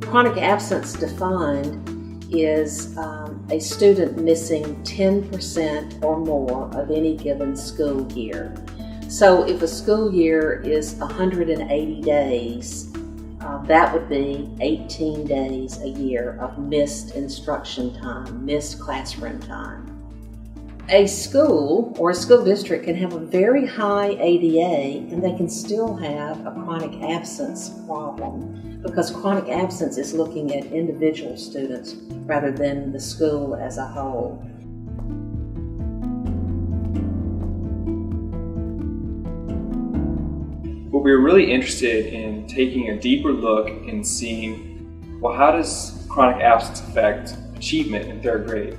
Chronic absence defined is a student missing 10% or more of any given school year. So if a school year is 180 days, that would be 18 days a year of missed instruction time, missed classroom time. A school or a school district can have a very high ADA and they can still have a chronic absence problem, because chronic absence is looking at individual students rather than the school as a whole. But we're really interested in taking a deeper look and seeing, well, how does chronic absence affect achievement in third grade?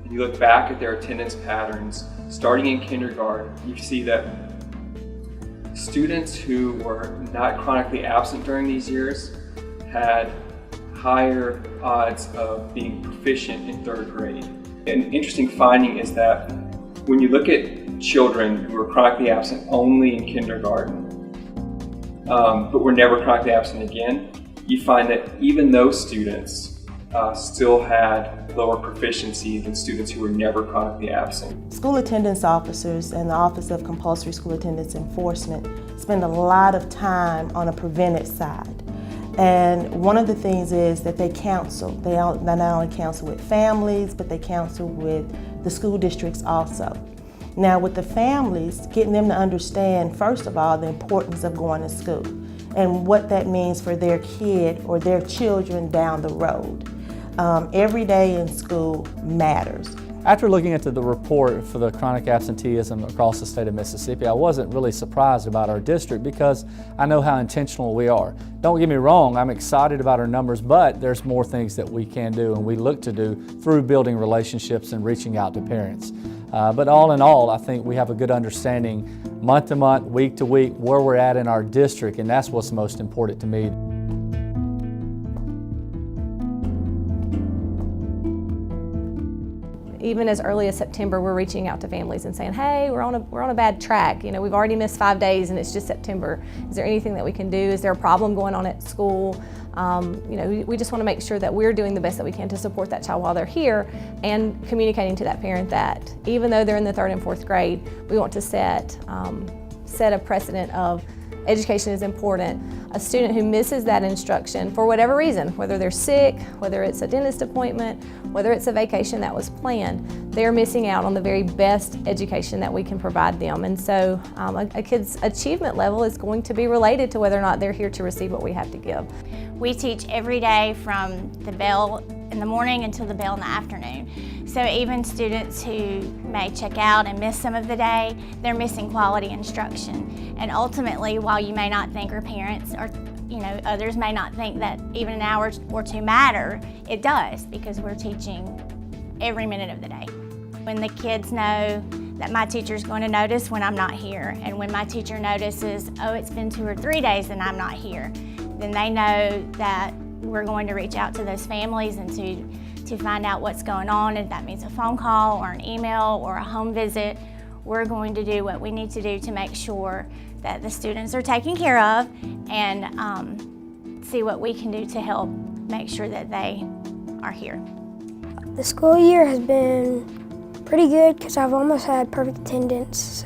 And you look back at their attendance patterns, starting in kindergarten, you see that students who were not chronically absent during these years had higher odds of being proficient in third grade. An interesting finding is that when you look at children who were chronically absent only in kindergarten, but were never chronically absent again, you find that even those students still had lower proficiency than students who were never chronically absent. School attendance officers and the Office of Compulsory School Attendance Enforcement spend a lot of time on a preventive side. And one of the things is that they counsel. They not only counsel with families, but they counsel with the school districts also. Now with the families, getting them to understand, first of all, the importance of going to school and what that means for their kid or their children down the road. Every day in school matters. After looking into the report for the chronic absenteeism across the state of Mississippi, I wasn't really surprised about our district because I know how intentional we are. Don't get me wrong, I'm excited about our numbers, but there's more things that we can do and we look to do through building relationships and reaching out to parents. But all in all, I think we have a good understanding month to month, week to week, where we're at in our district, and that's what's most important to me. Even as early as September, we're reaching out to families and saying, hey, we're on a bad track. You know, we've already missed 5 days and it's just September. Is there anything that we can do? Is there a problem going on at school? You know, we just want to make sure that we're doing the best that we can to support that child while they're here, and communicating to that parent that even though they're in the 3rd and 4th grade, we want to set a precedent of education is important. A student who misses that instruction for whatever reason, whether they're sick, whether it's a dentist appointment, whether it's a vacation that was planned, they're missing out on the very best education that we can provide them. And so a kid's achievement level is going to be related to whether or not they're here to receive what we have to give. We teach every day from the bell in the morning until the bell in the afternoon. So even students who may check out and miss some of the day, they're missing quality instruction. And ultimately, while you may not think, or parents or others may not think that even an hour or two matter, it does, because we're teaching every minute of the day. When the kids know that my teacher's going to notice when I'm not here, and when my teacher notices, oh, it's been 2 or 3 days and I'm not here, then they know that we're going to reach out to those families and to find out what's going on. If that means a phone call or an email or a home visit, we're going to do what we need to do to make sure that the students are taken care of, and see what we can do to help make sure that they are here. The school year has been pretty good because I've almost had perfect attendance.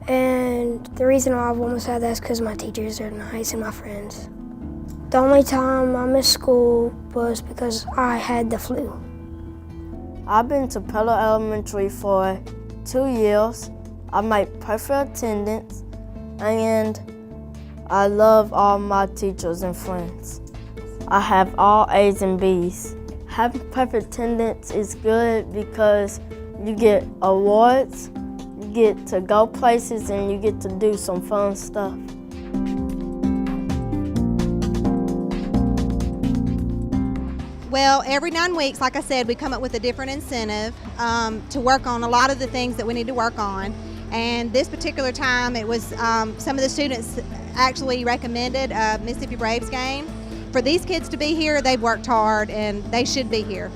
And the reason why I've almost had that is because my teachers are nice and my friends. The only time I missed school was because I had the flu. I've been to Petal Elementary for 2 years. I made perfect attendance, and I love all my teachers and friends. I have all A's and B's. Having perfect attendance is good because you get awards, you get to go places, and you get to do some fun stuff. Well, every 9 weeks, like I said, we come up with a different incentive to work on a lot of the things that we need to work on. And this particular time, it was some of the students actually recommended a Mississippi Braves game. For these kids to be here, they've worked hard and they should be here.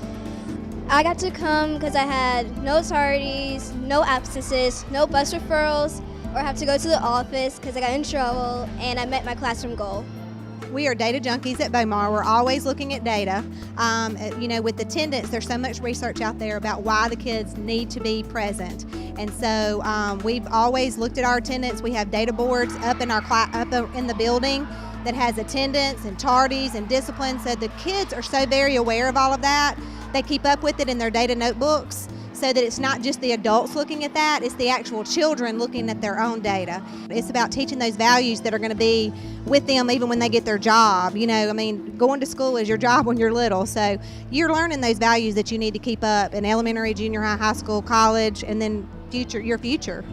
I got to come because I had no tardies, no absences, no bus referrals, or have to go to the office because I got in trouble, and I met my classroom goal. We are data junkies at Bowmar. We're always looking at data. With attendance, there's so much research out there about why the kids need to be present. And so we've always looked at our attendance. We have data boards up in the building that has attendance and tardies and discipline. So the kids are so very aware of all of that. They keep up with it in their data notebooks, so that it's not just the adults looking at that, it's the actual children looking at their own data. It's about teaching those values that are going to be with them even when they get their job. Going to school is your job when you're little, so you're learning those values that you need to keep up in elementary, junior high, high school, college, and then your future.